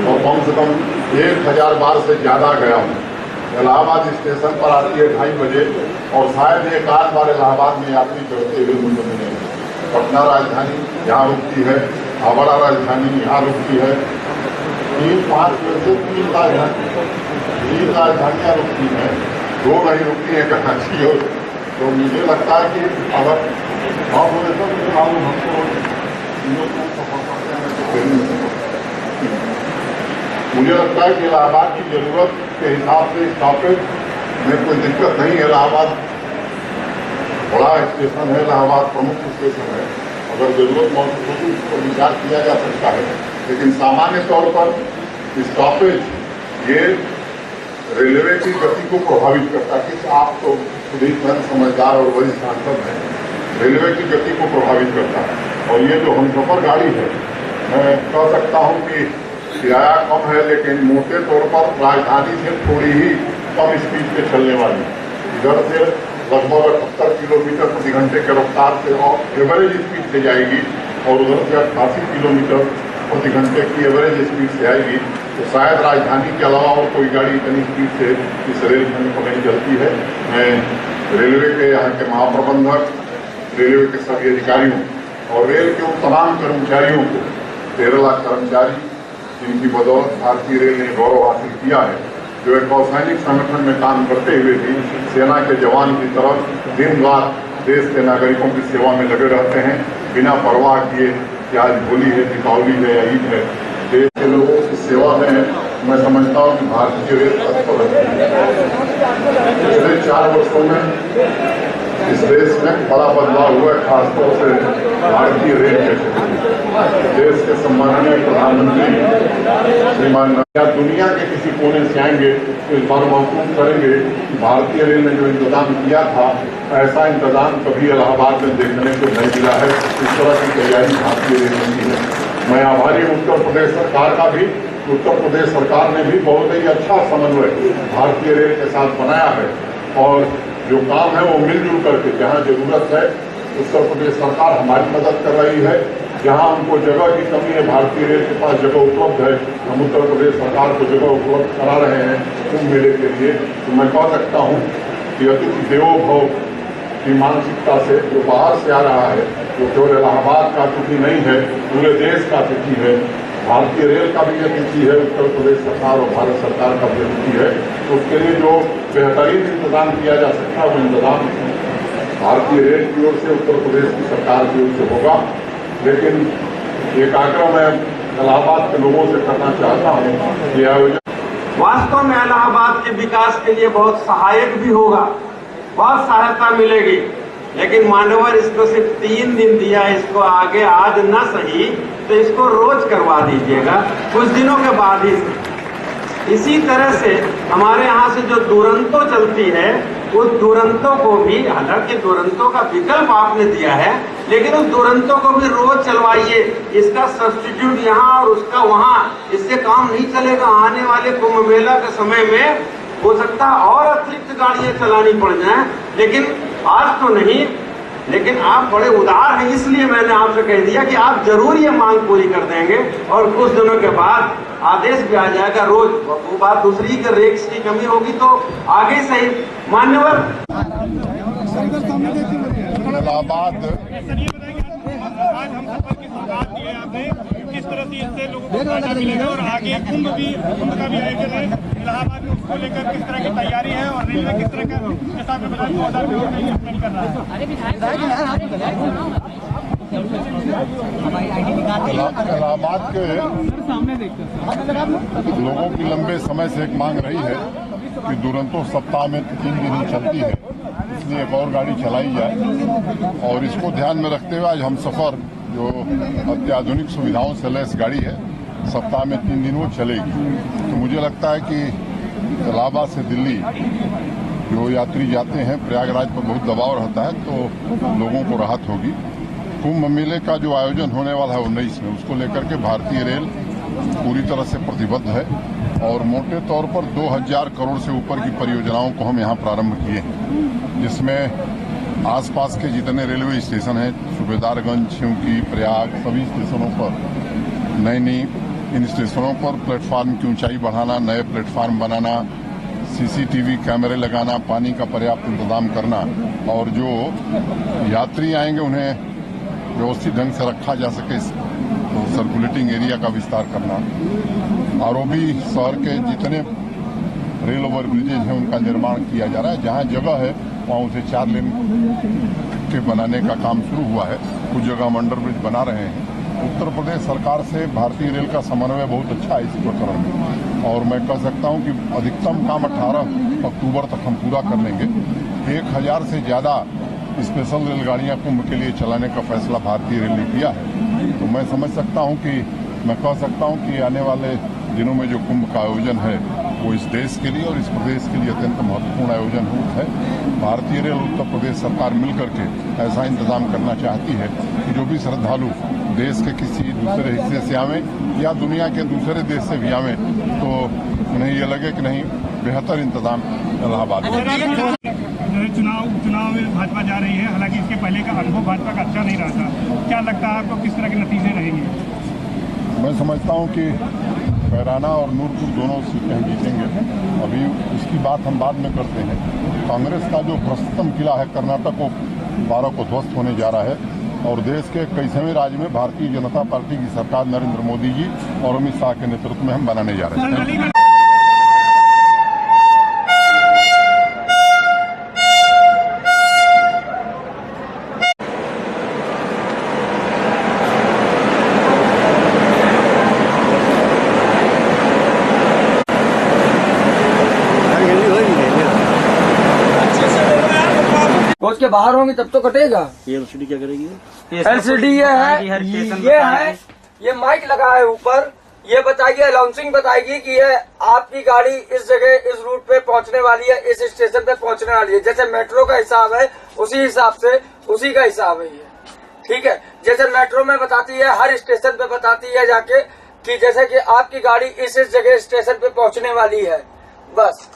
और कम से कम 1000 बार से ज़्यादा गया हूँ। इलाहाबाद स्टेशन पर आती है 2:30 बजे और शायद एक आध बार इलाहाबाद में यात्री चढ़ते हुए मुझे मिले। पटना राजधानी यहाँ रुकती है, हावड़ा राजधानी यहाँ रुकती है, 3-5 से 3 राजधानियाँ रुकती हैं, 2 नहीं रुकती हैं कराची और। तो मुझे लगता है कि अगर हम बोले तो मुझे मालूम हमको मुझे लगता है कि इलाहाबाद की जरूरत के हिसाब से स्टॉपेज में कोई दिक्कत नहीं है। इलाहाबाद बड़ा स्टेशन है, इलाहाबाद प्रमुख स्टेशन है, अगर जरूरत मौजूद होगी उस पर विचार किया जा सकता है। लेकिन सामान्य तौर पर स्टॉपेज ये रेलवे की गति को प्रभावित करता है। कि आप तो खुद ही समझदार और बड़ी सांसद हैं, रेलवे की गति को प्रभावित करता है। और ये जो हमसफर गाड़ी है, मैं कह सकता हूँ कि किराया कम है, लेकिन मोटे तौर पर राजधानी से थोड़ी ही कम स्पीड पे चलने वाली। इधर से लगभग 78 किलोमीटर प्रति घंटे के रफ्तार से और एवरेज स्पीड से जाएगी और उधर से 88 किलोमीटर प्रति घंटे की एवरेज स्पीड से आएगी। तो शायद राजधानी के अलावा और कोई गाड़ी इतनी स्पीड से इस रेल खंड पर नहीं चलती है। मैं रेलवे के यहाँ के महाप्रबंधक, रेलवे के सभी अधिकारियों और रेल के उन तमाम कर्मचारियों को, 13 लाख कर्मचारी जिनकी बदौलत भारतीय रेल ने गौरव हासिल किया है, जो एक असैनिक संगठन में काम करते हुए भी सेना के जवान की तरह दिन रात देश के नागरिकों की सेवा में लगे रहते हैं, बिना परवाह किए कि आज होली है, दीपावली है या ईद है। देश के लोगों की सेवा में मैं समझता हूँ कि भारतीय रेल तत्पर रहती है। पिछले 4 वर्षों में इस देश में बड़ा बदलाव हुआ है, खासतौर से भारतीय रेल के क्षेत्र में। देश के सम्माननीय प्रधानमंत्री श्रीमान या दुनिया के किसी कोने से आएंगे तो इस बार महसूस करेंगे कि भारतीय रेल ने जो इंतजाम किया था, ऐसा इंतजाम कभी इलाहाबाद में देखने को नहीं मिला है। इस तरह की तैयारी भारतीय रेल ने की है। मैं आभारी हूँ उत्तर प्रदेश सरकार का भी। उत्तर प्रदेश सरकार ने भी बहुत ही अच्छा समन्वय भारतीय रेल के साथ बनाया है और जो काम है वो मिलजुल करके, जहाँ जरूरत है उत्तर प्रदेश सरकार हमारी मदद कर रही है। जहाँ हमको जगह की कमी है, भारतीय रेल के पास जगह उपलब्ध है, हम उत्तर प्रदेश सरकार को जगह उपलब्ध करा रहे हैं कुंभ मेले के लिए। तो मैं कह सकता हूँ कि अतिथि देवो भव की मानसिकता से जो बाहर से आ रहा है, जो केवल इलाहाबाद का अतिथि नहीं है, पूरे देश का अतिथि है, भारतीय रेल का भी अतिथि है, उत्तर प्रदेश सरकार और भारत सरकार का भी अतिथि है। तो उसके लिए जो बेहतरीन इंतजाम किया जा सकता है वो इंतजाम भारतीय रेल की ओर से, उत्तर प्रदेश की सरकार की ओर से होगा। लेकिन एक आग्रह मैं इलाहाबाद के लोगों से करना चाहता हूँ कि आयोजन वास्तव में इलाहाबाद के विकास के लिए बहुत सहायक भी होगा, बहुत सहायता मिलेगी। लेकिन मान्यवर इसको सिर्फ 3 दिन दिया, इसको आगे आज न सही तो इसको रोज करवा दीजिएगा, कुछ दिनों के बाद ही। इसी तरह से हमारे यहाँ से जो दुरंतो चलती है, उस दुरंतो को भी, हालांकि दुरंतो का विकल्प आपने दिया है, लेकिन उस दुरंतो को भी रोज चलवाइए। इसका सब्स्टिट्यूट यहाँ और उसका वहाँ, इससे काम नहीं चलेगा। आने वाले कुंभ मेला के समय में हो सकता है और अतिरिक्त गाड़ियां चलानी पड़ जाएं, लेकिन आज तो नहीं। लेकिन आप बड़े उदार हैं, इसलिए मैंने आपसे कह दिया कि आप जरूर ये मांग पूरी कर देंगे और कुछ दिनों के बाद आदेश भी आ जाएगा रोज। वो बात दूसरी कि रेक्स की कमी होगी तो आगे सही। मान्यवर इलाहाबाद आज हम सफर की सौगात दी है आपने, किस तरह से इससे लोगों को फायदा मिलेगा और आगे कुंभ का भी आयोजन है इलाहाबाद में, उसको लेकर किस तरह की तैयारी है और रेलवे किस तरह का के साथ में 2000 करोड़ का इन्वेस्टमेंट कर रहा है। इलाहाबाद के लोगों की लंबे समय से एक मांग रही है कि दुरंतो सप्ताह में 3 दिन ही चलती है। इसलिए एक और गाड़ी चलाई जाए। और इसको ध्यान में रखते हुए आज हमसफर जो अत्याधुनिक सुविधाओं से लैस गाड़ी है, सप्ताह में 3 दिन वो चलेगी। तो मुझे लगता है कि इलाहाबाद से दिल्ली जो यात्री जाते हैं, प्रयागराज पर बहुत दबाव रहता है, तो लोगों को राहत होगी। कुंभ मेले का जो आयोजन होने वाला है 19 में, उसको लेकर के भारतीय रेल पूरी तरह से प्रतिबद्ध है और मोटे तौर पर 2000 करोड़ से ऊपर की परियोजनाओं को हम यहाँ प्रारंभ किए हैं, जिसमें आसपास के जितने रेलवे स्टेशन हैं, सूबेदारगंज, छिंकी, प्रयाग, सभी स्टेशनों पर नई इन स्टेशनों पर प्लेटफार्म की ऊंचाई बढ़ाना, नए प्लेटफार्म बनाना, सीसीटीवी कैमरे लगाना, पानी का पर्याप्त इंतजाम करना और जो यात्री आएंगे उन्हें व्यवस्थित ढंग से रखा जा सके, तो सर्कुलेटिंग एरिया का विस्तार करना। आरओबी शहर के जितने रेल ओवर ब्रिजेज हैं उनका निर्माण किया जा रहा है। जहां जगह है वहां उसे 4 लेन के बनाने का काम शुरू हुआ है। कुछ जगह हम अंडर ब्रिज बना रहे हैं। उत्तर प्रदेश सरकार से भारतीय रेल का समन्वय बहुत अच्छा है इस प्रकरण में और मैं कह सकता हूं कि अधिकतम काम 18 अक्टूबर तक हम पूरा कर लेंगे। 1000 से ज़्यादा स्पेशल रेलगाड़ियां कुंभ के लिए चलाने का फैसला भारतीय रेल ने किया है। तो मैं समझ सकता हूं कि मैं कह सकता हूं कि आने वाले दिनों में जो कुंभ का आयोजन है वो इस देश के लिए और इस प्रदेश के लिए अत्यंत महत्वपूर्ण आयोजन है। भारतीय रेल उत्तर प्रदेश सरकार मिलकर के ऐसा इंतजाम करना चाहती है कि जो भी श्रद्धालु देश के किसी दूसरे हिस्से से आवें या दुनिया के दूसरे देश से भी आवें तो उन्हें ये लगे कि नहीं, बेहतर इंतजाम इलाहाबाद में। चुनाव में भाजपा जा रही है, हालांकि इसके पहले का अनुभव भाजपा का अच्छा नहीं रहा था। क्या लगता है आपको किस तरह के नतीजे रहेंगे? मैं समझता हूं कि कैराना और नूरपुर दोनों सीटें हम जीतेंगे। अभी उसकी बात हम बाद में करते हैं। कांग्रेस का जो प्रस्तम किला है कर्नाटक को 12 को ध्वस्त होने जा रहा है और देश के 21वें राज्य में भारतीय जनता पार्टी की सरकार नरेंद्र मोदी जी और अमित शाह के नेतृत्व में हम बनाने जा रहे हैं। उसके बाहर होंगे तब तो कटेगा। ये एलसीडी क्या करेगी? एलसीडी ये माइक लगा है ऊपर। ये बताइए, अनाउंसिंग बताएगी कि ये आपकी गाड़ी इस जगह इस रूट पे पहुंचने वाली है, इस स्टेशन पे पहुंचने वाली है। जैसे मेट्रो का हिसाब है उसी हिसाब से उसी का हिसाब है ये, ठीक है। जैसे मेट्रो में बताती है, हर स्टेशन पे बताती है जाके कि जैसे कि आपकी गाड़ी इस जगह स्टेशन पे पहुंचने वाली है, बस।